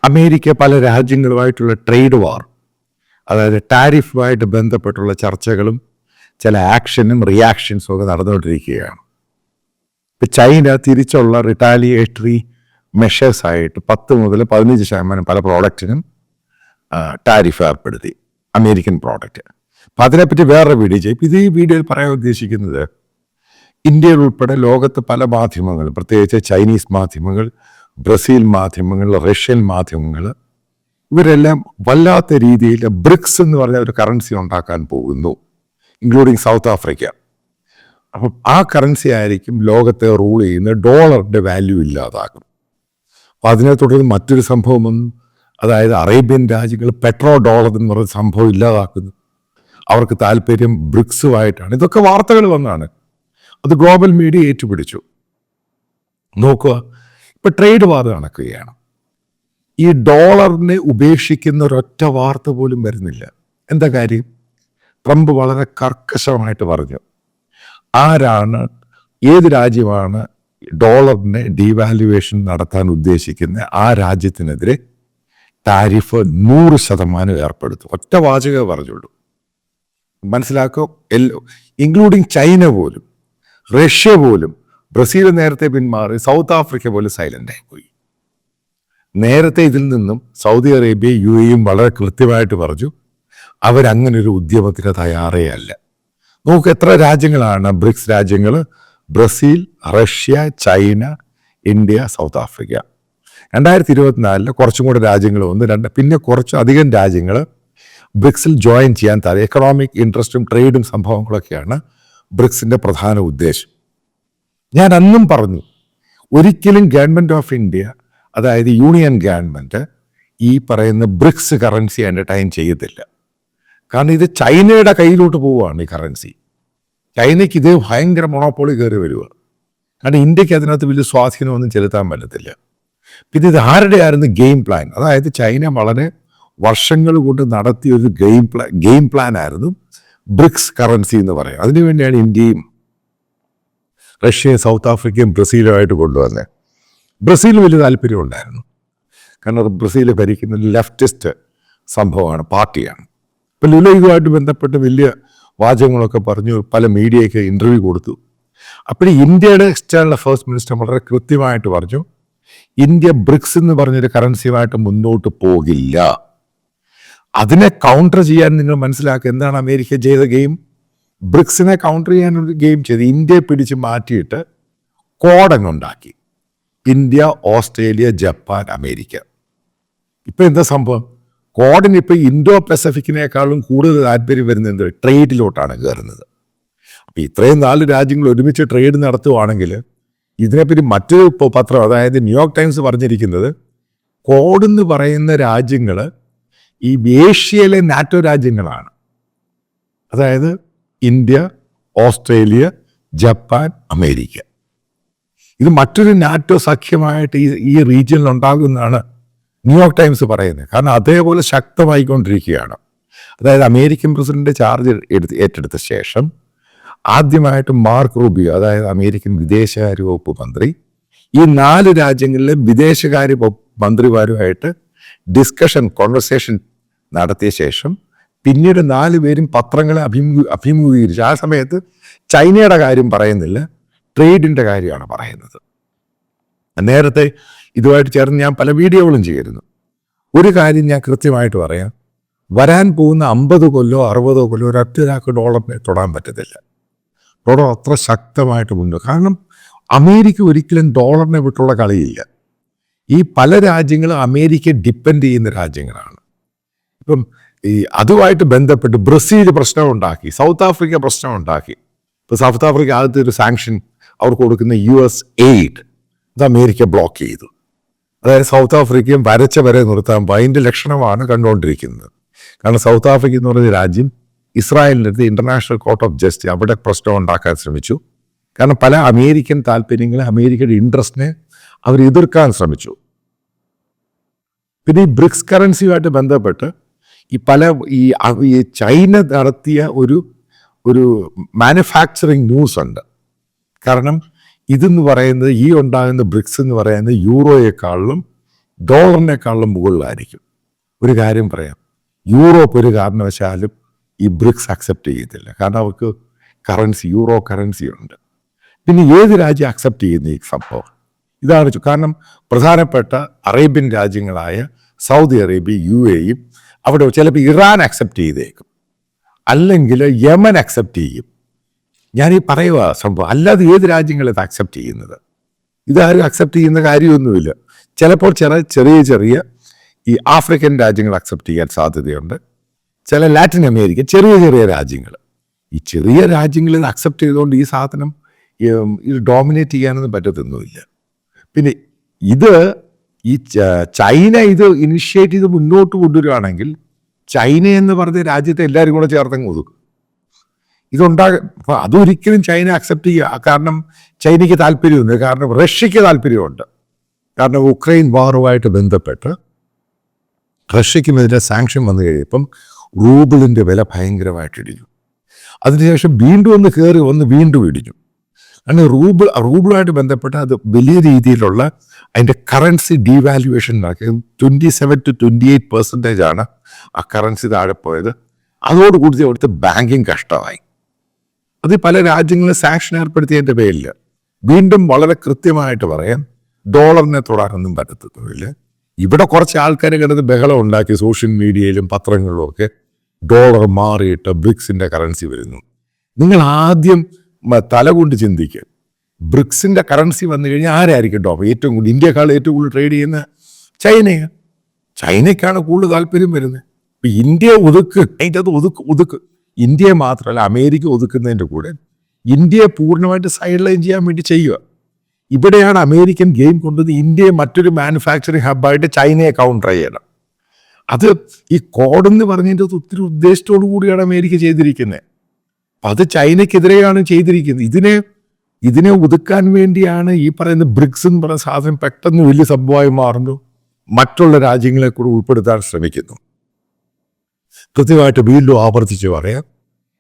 America പല രാജ്യങ്ങളുമായിട്ടുള്ള trade വാർ, അതായത് ടാരിഫുമായിട്ട് ബന്ധപ്പെട്ടുള്ള ചർച്ചകളും ചില ആക്ഷനും റിയാക്ഷൻസും ഒക്കെ നടന്നുകൊണ്ടിരിക്കുകയാണ്. ഇപ്പം ചൈന തിരിച്ചുള്ള റിട്ടാലിയേറ്ററി മെഷേഴ്സായിട്ട് 10 മുതൽ 15% പല പ്രോഡക്റ്റിനും ടാരിഫ് ഏർപ്പെടുത്തി, അമേരിക്കൻ പ്രോഡക്റ്റ്. അപ്പം അതിനെപ്പറ്റി വേറെ വീഡിയോ ചെയ്യും. ഇത് ഈ വീഡിയോയിൽ പറയാൻ ഉദ്ദേശിക്കുന്നത്, ഇന്ത്യയിൽ ഉൾപ്പെടെ ലോകത്ത് പല മാധ്യമങ്ങൾ, പ്രത്യേകിച്ച് ചൈനീസ് മാധ്യമങ്ങൾ, ബ്രസീൽ മാധ്യമങ്ങൾ, റഷ്യൻ മാധ്യമങ്ങൾ, ഇവരെല്ലാം വല്ലാത്ത രീതിയിൽ ബ്രിക്സ് എന്ന് പറഞ്ഞ ഒരു കറൻസി ഉണ്ടാക്കാൻ പോകുന്നു, ഇൻക്ലൂഡിങ് സൗത്ത് ആഫ്രിക്ക. അപ്പം ആ കറൻസി ആയിരിക്കും ലോകത്തെ റൂൾ ചെയ്യുന്ന, ഡോളറിൻ്റെ വാല്യൂ ഇല്ലാതാക്കും. അപ്പം അതിനെ തുടർന്ന് മറ്റൊരു സംഭവം, അതായത് അറേബ്യൻ രാജ്യങ്ങൾ പെട്രോ ഡോളർ എന്ന് പറയുന്ന സംഭവം ഇല്ലാതാക്കുന്നു. അവർക്ക് താല്പര്യം ബ്രിക്സുമായിട്ടാണ്. ഇതൊക്കെ വാർത്തകൾ വന്നാണ്, അത് ഗ്ലോബൽ മീഡിയ ഏറ്റുപിടിച്ചു. നോക്കുക, ഇപ്പം ട്രേഡ് വാർ നടക്കുകയാണ്. ഈ ഡോളറിനെ ഉപേക്ഷിക്കുന്ന ഒരൊറ്റ വാർത്ത പോലും വരുന്നില്ല. എന്താ കാര്യം? ട്രംപ് വളരെ കർക്കശമായിട്ട് പറഞ്ഞു, ഏത് രാജ്യമാണ് ഡോളറിനെ ഡീവാലുവേഷൻ നടത്താൻ ഉദ്ദേശിക്കുന്ന ആ രാജ്യത്തിനെതിരെ ടാരിഫ് 100% ഏർപ്പെടുത്തും. ഒറ്റ വാചകമേ പറഞ്ഞുള്ളൂ. മനസ്സിലാക്കോ? ഇൻക്ലൂഡിങ് ചൈന പോലും, റഷ്യ പോലും, ബ്രസീൽ നേരത്തെ പിന്മാറി, സൗത്ത് ആഫ്രിക്ക പോലും സൈലൻ്റായി പോയി. നേരത്തെ ഇതിൽ നിന്നും സൗദി അറേബ്യ, UAE വളരെ കൃത്യമായിട്ട് പറഞ്ഞു അവരങ്ങനൊരു ഉദ്യമത്തിന് തയ്യാറേ അല്ല. നോക്ക്, എത്ര രാജ്യങ്ങളാണ് ബ്രിക്സ് രാജ്യങ്ങൾ: Brazil, Russia, China, India, south Africa. 2024 കുറച്ചും കൂടെ രാജ്യങ്ങൾ വന്നു, പിന്നെ കുറച്ച് അധികം രാജ്യങ്ങൾ ബ്രിക്സിൽ ജോയിൻ ചെയ്യാൻ താല്പര്യം. എക്കണോമിക് ഇൻട്രസ്റ്റും ട്രേഡും സംഭവങ്ങളൊക്കെയാണ് ബ്രിക്സിൻ്റെ പ്രധാന ഉദ്ദേശം. ഞാൻ അന്നും പറഞ്ഞു, ഒരിക്കലും ഗവൺമെൻറ് ഓഫ് ഇന്ത്യ, അതായത് യൂണിയൻ ഗവൺമെൻറ്, ഈ പറയുന്ന ബ്രിക്സ് കറൻസി എൻ്റർടൈൻ ചെയ്യത്തില്ല. കാരണം ഇത് ചൈനയുടെ കയ്യിലോട്ട് പോവുകയാണ് ഈ കറൻസി. ചൈനയ്ക്ക് ഇത് ഭയങ്കര മൊണോപ്പൊളി കയറി വരിക. കാരണം ഇന്ത്യക്ക് അതിനകത്ത് വലിയ സ്വാധീനമൊന്നും ചെലുത്താൻ പറ്റത്തില്ല. പിന്നെ ഇത് ആരുടെയായിരുന്നു ഗെയിം പ്ലാൻ? അതായത് ചൈന വളരെ വർഷങ്ങൾ കൊണ്ട് നടത്തിയ ഒരു ഗെയിം പ്ലാൻ ആയിരുന്നു ബ്രിക്സ് കറൻസി എന്ന് പറയുന്നത്. അതിനുവേണ്ടിയാണ് ഇന്ത്യയും റഷ്യയും സൗത്ത് ആഫ്രിക്കയും ബ്രസീലുമായിട്ട് കൊണ്ടുവന്നത്. ബ്രസീലിന് വലിയ താല്പര്യമുണ്ടായിരുന്നു, കാരണം ബ്രസീൽ ഭരിക്കുന്ന ലെഫ്റ്റിസ്റ്റ് സംഭവമാണ്, പാർട്ടിയാണ്. ഇപ്പം ലുല ഇതുമായിട്ട് ബന്ധപ്പെട്ട് വലിയ വാചകങ്ങളൊക്കെ പറഞ്ഞു, പല മീഡിയയ്ക്ക് ഇൻ്റർവ്യൂ കൊടുത്തു. അപ്പോൾ ഇന്ത്യയുടെ എക്സ്റ്റേണൽ അഫയേഴ്സ് മിനിസ്റ്റർ വളരെ കൃത്യമായിട്ട് പറഞ്ഞു, ഇന്ത്യ ബ്രിക്സ് എന്ന് പറഞ്ഞൊരു കറൻസിയുമായിട്ട് മുന്നോട്ട് പോകില്ല. അതിനെ കൗണ്ടർ ചെയ്യാൻ നിങ്ങൾ മനസ്സിലാക്കുക, എന്താണ് അമേരിക്ക ചെയ്ത ഗെയിം? ബ്രിക്സിനെ കൗണ്ടർ ചെയ്യാനൊരു ഗെയിം ചെയ്ത് ഇന്ത്യയെ പിടിച്ച് മാറ്റിയിട്ട് കോഡങ്ങുണ്ടാക്കി. India, Australia, Japan, America. ഇപ്പം എന്താ സംഭവം? കോഡിന് ഇപ്പോൾ ഇൻഡോ പസഫിക്കിനേക്കാളും കൂടുതൽ താല്പര്യം വരുന്നത് ട്രേഡിലോട്ടാണ് കയറുന്നത്. അപ്പോൾ ഇത്രയും 4 രാജ്യങ്ങൾ ഒരുമിച്ച് ട്രേഡ് നടത്തുവാണെങ്കിൽ, ഇതിനെപ്പറ്റി മറ്റൊരു പത്രം, അതായത് ന്യൂയോർക്ക് ടൈംസ് പറഞ്ഞിരിക്കുന്നത്, കോഡെന്ന് പറയുന്ന രാജ്യങ്ങൾ ഈ ഏഷ്യയിലെ നാറ്റോ രാജ്യങ്ങളാണ്. അതായത് ഇന്ത്യ, ഓസ്ട്രേലിയ, ജപ്പാൻ, അമേരിക്ക. ഇത് മറ്റൊരു നാറ്റോ സഖ്യമായിട്ട് ഈ റീജിയനിൽ ഉണ്ടാകുമെന്നാണ് ന്യൂയോർക്ക് ടൈംസ് പറയുന്നത്. കാരണം അതേപോലെ ശക്തമായിക്കൊണ്ടിരിക്കുകയാണ്. അതായത് അമേരിക്കൻ പ്രസിഡന്റ് ചാർജ് ഏറ്റെടുത്ത ശേഷം ആദ്യമായിട്ട് മാർക്ക് റൂബിയോ, അതായത് അമേരിക്കൻ വിദേശകാര്യ വകുപ്പ് മന്ത്രി, ഈ 4 രാജ്യങ്ങളിലെ വിദേശകാര്യ മന്ത്രിമാരുമായിട്ട് കോൺവെർസേഷൻ നടത്തിയ ശേഷം പിന്നീട് 4 പേരും പത്രങ്ങളെ അഭിമുഖീകരിച്ചു. ആ സമയത്ത് ചൈനയുടെ കാര്യം പറയുന്നില്ല, ട്രേഡിൻ്റെ കാര്യമാണ് പറയുന്നത്. നേരത്തെ ഇതുമായിട്ട് ചേർന്ന് ഞാൻ പല വീഡിയോകളും ചെയ്തിരുന്നു. ഒരു കാര്യം ഞാൻ കൃത്യമായിട്ട് പറയാം, വരാൻ പോകുന്ന 50 കൊല്ലോ 60 കൊല്ലോ ഒരൊറ്റൊരാൾക്ക് ഡോളറിനെ തൊടാൻ പറ്റത്തില്ല. ഡോളർ അത്ര ശക്തമായിട്ട് മുന്നോട്ട്. കാരണം അമേരിക്ക ഒരിക്കലും ഡോളറിനെ വിട്ടുള്ള കളിയില്ല. ഈ പല രാജ്യങ്ങളും അമേരിക്കയെ ഡിപ്പെൻഡ് ചെയ്യുന്ന രാജ്യങ്ങളാണ്. ഇപ്പം അതുമായിട്ട് ബന്ധപ്പെട്ട് ബ്രസീൽ പ്രശ്നമുണ്ടാക്കി, സൗത്ത് ആഫ്രിക്ക പ്രശ്നമുണ്ടാക്കി. ഇപ്പോൾ സൗത്ത് ആഫ്രിക്ക ആദ്യത്തെ ഒരു സാങ്ഷൻ അവർക്ക് കൊടുക്കുന്ന US എയ്ഡ് അത് അമേരിക്ക ബ്ലോക്ക് ചെയ്തു. അതായത് സൗത്ത് ആഫ്രിക്കയും വരെ നിർത്താൻ അതിൻ്റെ ലക്ഷണമാണ് കണ്ടുകൊണ്ടിരിക്കുന്നത്. കാരണം സൗത്ത് ആഫ്രിക്ക എന്ന് പറയുന്ന രാജ്യം ഇസ്രായേലിനടുത്ത് ഇന്റർനാഷണൽ കോർട്ട് ഓഫ് ജസ്റ്റിസ് അവിടെ പ്രശ്നം ഉണ്ടാക്കാൻ ശ്രമിച്ചു. കാരണം പല അമേരിക്കൻ താല്പര്യങ്ങളെ, അമേരിക്കയുടെ ഇൻട്രസ്റ്റിനെ അവർ എതിർക്കാൻ ശ്രമിച്ചു. പിന്നെ ഈ ബ്രിക്സ് കറൻസിയുമായിട്ട് ബന്ധപ്പെട്ട് ഈ ചൈന നടത്തിയ ഒരു മാനുഫാക്ചറിങ് ന്യൂസ് ഉണ്ട്. കാരണം ഇതെന്ന് പറയുന്നത്, ഈ ഉണ്ടാകുന്ന ബ്രിക്സ് എന്ന് പറയുന്നത് യൂറോയെക്കാളും ഡോളറിനേക്കാളും മുകളിലായിരിക്കും. ഒരു കാര്യം പറയാം, യൂറോപ്പ് ഒരു കാരണവശാലും ഈ ബ്രിക്സ് അക്സെപ്റ്റ് ചെയ്യത്തില്ല. കാരണം അവർക്ക് യൂറോ കറൻസി ഉണ്ട്. പിന്നെ ഏത് രാജ്യം അക്സെപ്റ്റ് ചെയ്യുന്ന ഈ സംഭവം? ഇതാണ് കാരണം പ്രധാനപ്പെട്ട അറേബ്യൻ രാജ്യങ്ങളായ സൗദി അറേബ്യ, UAE, അവിടെ ചിലപ്പോൾ ഇറാൻ അക്സെപ്റ്റ് ചെയ്തേക്കും, അല്ലെങ്കിൽ യമൻ അക്സെപ്റ്റ് ചെയ്യും. ഞാനീ പറയുക സംഭവം, അല്ലാതെ ഏത് രാജ്യങ്ങളും ഇത് അക്സെപ്റ്റ് ചെയ്യുന്നത്? ഇതാരും അക്സെപ്റ്റ് ചെയ്യുന്ന കാര്യമൊന്നുമില്ല. ചിലപ്പോൾ ചെറിയ ഈ ആഫ്രിക്കൻ രാജ്യങ്ങൾ അക്സെപ്റ്റ് ചെയ്യാൻ സാധ്യതയുണ്ട്. ചില ലാറ്റിൻ അമേരിക്ക ചെറിയ രാജ്യങ്ങൾ, ഈ ചെറിയ രാജ്യങ്ങൾ ഇത് അക്സെപ്റ്റ് ചെയ്തുകൊണ്ട് ഈ സാധനം ഇത് ഡോമിനേറ്റ് ചെയ്യാനൊന്നും പറ്റത്തൊന്നുമില്ല. പിന്നെ ഈ ചൈന ഇത് ഇനിഷ്യേറ്റ് ചെയ്ത് മുന്നോട്ട് കൊണ്ടുവരികയാണെങ്കിൽ ചൈന എന്ന് പറഞ്ഞ രാജ്യത്തെ എല്ലാവരും കൂടെ ചേർത്തങ്ങ് ഒതുക്കും. അപ്പോൾ അതൊരിക്കലും ചൈന അക്സെപ്റ്റ് ചെയ്യുക. കാരണം ചൈനയ്ക്ക് താല്പര്യമുണ്ട്, കാരണം റഷ്യക്ക് താല്പര്യമുണ്ട്. കാരണം ഉക്രൈൻ വാറുമായിട്ട് ബന്ധപ്പെട്ട് റഷ്യക്കുമെതിരെ സാങ്ഷൻ വന്നു കഴിയുമ്പം റൂബിളിൻ്റെ വില ഭയങ്കരമായിട്ട് ഇടിഞ്ഞു. അതിനുശേഷം വീണ്ടും ഇടിഞ്ഞു. അങ്ങനെ റൂബിളുമായിട്ട് ബന്ധപ്പെട്ട് അത് വലിയ രീതിയിലുള്ള അതിൻ്റെ കറൻസി ഡീവാലുവേഷൻ നടക്കി. 27 to 28% ആ കറൻസി താഴെ പോയത്. അതോടുകൂടി അവിടുത്തെ ബാങ്കിങ് കഷ്ടമായി. അത് പല രാജ്യങ്ങളും സാങ്ഷൻ ഏർപ്പെടുത്തിയതിൻ്റെ പേരിൽ വീണ്ടും വളരെ കൃത്യമായിട്ട് പറയാം, ഡോളറിനെ തൊടാനൊന്നും പറ്റത്തുമില്ല. ഇവിടെ കുറച്ച് ആൾക്കാർ കിടന്ന് ബഹളം ഉണ്ടാക്കി സോഷ്യൽ മീഡിയയിലും പത്രങ്ങളിലും ഒക്കെ, ഡോളർ മാറിയിട്ട് ബ്രിക്സിൻ്റെ കറൻസി വരുന്നു. നിങ്ങൾ ആദ്യം തലകൊണ്ട് ചിന്തിക്കുക, ബ്രിക്സിൻ്റെ കറൻസി വന്നു കഴിഞ്ഞാൽ ആരായിരിക്കും ഡോളർ ഏറ്റവും കൂടുതൽ? ഇന്ത്യക്കാൾ ഏറ്റവും കൂടുതൽ ട്രേഡ് ചെയ്യുന്ന ചൈനയ്ക്കാണ് കൂടുതൽ താല്പര്യം വരുന്നത്. ഇപ്പം ഇന്ത്യ അതിൻ്റെ അത് ഒതുക്ക് ഇന്ത്യയെ മാത്രമല്ല അമേരിക്ക ഒതുക്കുന്നതിൻ്റെ കൂടെ ഇന്ത്യയെ പൂർണ്ണമായിട്ട് സൈഡ് ലൈൻ ചെയ്യാൻ വേണ്ടി ചെയ്യുക. ഇവിടെയാണ് അമേരിക്കൻ ഗെയിം കൊണ്ടുവന്ന് ഇന്ത്യയെ മറ്റൊരു മാനുഫാക്ചറിങ് ഹബ്ബായിട്ട് ചൈനയെ കൗണ്ടർ ചെയ്യണം. അത് ഈ കോഡെന്ന് പറഞ്ഞതിൻ്റെ ഒത്തിരി ഉദ്ദേശത്തോടു കൂടിയാണ് അമേരിക്ക ചെയ്തിരിക്കുന്നത്. അത് ചൈനയ്ക്കെതിരെയാണ് ചെയ്തിരിക്കുന്നത്. ഇതിനെ ഒതുക്കാൻ വേണ്ടിയാണ് ഈ പറയുന്ന ബ്രിക്സ് എന്ന് പറയുന്ന സാധനം പെട്ടെന്ന് വലിയ സംഭവമായി മാറുന്നു. മറ്റുള്ള രാജ്യങ്ങളെ കൂടെ ഉൾപ്പെടുത്താൻ ശ്രമിക്കുന്നു. കൃത്യമായിട്ട് വീണ്ടും ആവർത്തിച്ച് പറയാം,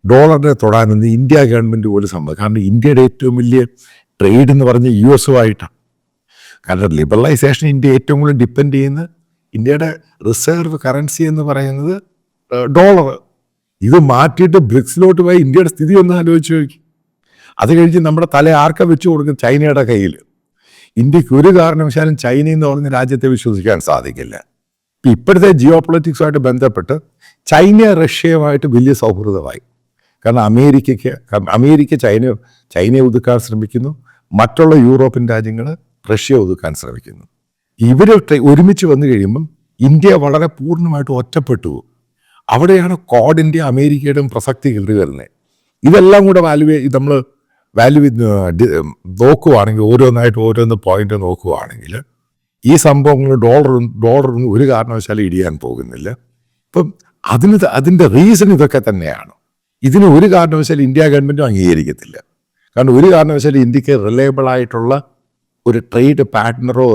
ഡോളറിനെ തൊടാനൊന്നും ഇന്ത്യ ഗവൺമെൻറ് പോലും സമ്മതം. കാരണം ഇന്ത്യയുടെ ഏറ്റവും വലിയ ട്രേഡ് എന്ന് പറഞ്ഞ US-ഉമായിട്ടാണ്. കാരണം ലിബറലൈസേഷൻ ഇന്ത്യ ഏറ്റവും കൂടുതൽ ഡിപ്പെൻഡ് ചെയ്യുന്ന ഇന്ത്യയുടെ റിസർവ് കറൻസി എന്ന് പറയുന്നത് ഡോളർ. ഇത് മാറ്റിയിട്ട് ബ്രിക്സിലോട്ട് പോയി ഇന്ത്യയുടെ സ്ഥിതി ഒന്ന് ആലോചിച്ച് നോക്കി. അത് കഴിഞ്ഞ് നമ്മുടെ തല ആർക്ക വെച്ച് കൊടുക്കും? ചൈനയുടെ കയ്യിൽ. ഇന്ത്യക്ക് ഒരു കാരണവശാലും ചൈന എന്ന് പറഞ്ഞ രാജ്യത്തെ വിശ്വസിക്കാൻ സാധിക്കില്ല. ഇപ്പോഴത്തെ ജിയോ പൊളിറ്റിക്സുമായിട്ട് ബന്ധപ്പെട്ട് റഷ്യയുമായിട്ട് വലിയ സൗഹൃദമായി. കാരണം അമേരിക്ക ചൈനയെ ഒതുക്കാൻ ശ്രമിക്കുന്നു, മറ്റുള്ള യൂറോപ്യൻ രാജ്യങ്ങൾ റഷ്യ ഒതുക്കാൻ ശ്രമിക്കുന്നു. ഇവർ ഒരുമിച്ച് വന്നു കഴിയുമ്പം ഇന്ത്യ വളരെ പൂർണ്ണമായിട്ട് ഒറ്റപ്പെട്ടു. അവിടെയാണ് കോഡിൻ്റെ അമേരിക്കയുടെയും പ്രസക്തി കയറി വരുന്നത്. ഇതെല്ലാം കൂടെ നമ്മൾ നോക്കുവാണെങ്കിൽ ഓരോന്ന് പോയിന്റ് നോക്കുവാണെങ്കിൽ ഈ സംഭവങ്ങൾ ഡോളറൊന്നും ഒരു കാരണവശാലും ഇടിയാൻ പോകുന്നില്ല. ഇപ്പം അതിൻ്റെ റീസൺ ഇതൊക്കെ തന്നെയാണ്. ഇതിന് ഒരു കാരണവശാലും ഇന്ത്യ ഗവൺമെൻറ്റും അംഗീകരിക്കത്തില്ല. കാരണം ഒരു കാരണവശാലും ഇന്ത്യക്ക് റിലയബിൾ ആയിട്ടുള്ള ഒരു ട്രേഡ് പാർട്ട്ണറോ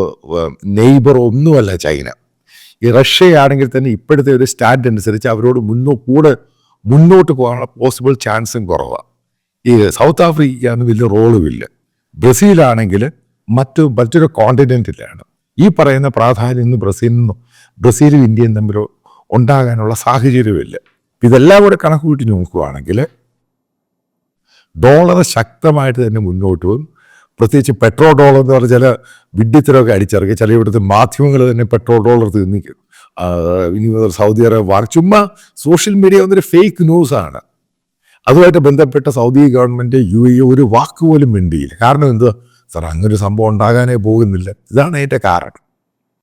നെയ്ബറോ ഒന്നുമല്ല ചൈന. ഈ റഷ്യയാണെങ്കിൽ തന്നെ ഇപ്പോഴത്തെ ഒരു സ്റ്റാൻഡ് അനുസരിച്ച് അവരോട് മുന്നോട്ട് പോകാനുള്ള പോസിബിൾ ചാൻസും കുറവാണ്. ഈ സൗത്ത് ആഫ്രിക്കയ്ക്കാണ് വലിയ റോളുമില്ല. ബ്രസീലാണെങ്കിൽ മറ്റൊരു കോണ്ടിനെൻറ്റിലാണ്. ഈ പറയുന്ന പ്രാധാന്യം ഇന്ന് ബ്രസീലും ഇന്ത്യയും തമ്മിൽ ഉണ്ടാകാനുള്ള സാഹചര്യമില്ല. ഇതെല്ലാം കൂടെ കണക്ക് കൂട്ടി നോക്കുകയാണെങ്കിൽ ഡോളർ ശക്തമായിട്ട് തന്നെ മുന്നോട്ട് പോകും. പ്രത്യേകിച്ച് പെട്രോൾ ഡോളർ എന്ന് പറഞ്ഞ ചില വിഡ്ഢിത്തരമൊക്കെ അടിച്ചിറക്കി ചില ഇവിടുത്തെ മാധ്യമങ്ങൾ തന്നെ പെട്രോൾ ഡോളർ തിന്നിക്കും. ഇനി സൗദി അറേബ്യ ചുമ്മാ സോഷ്യൽ മീഡിയ വന്നൊരു ഫേക്ക് ന്യൂസാണ്. അതുമായിട്ട് ബന്ധപ്പെട്ട സൗദി ഗവൺമെൻറ് UAE ഒരു വാക്ക് പോലും മിണ്ടിയില്ല. കാരണം എന്തുവാ സാർ, അങ്ങനൊരു സംഭവം ഉണ്ടാകാനേ പോകുന്നില്ല. ഇതാണ് അതിൻ്റെ കാരണം.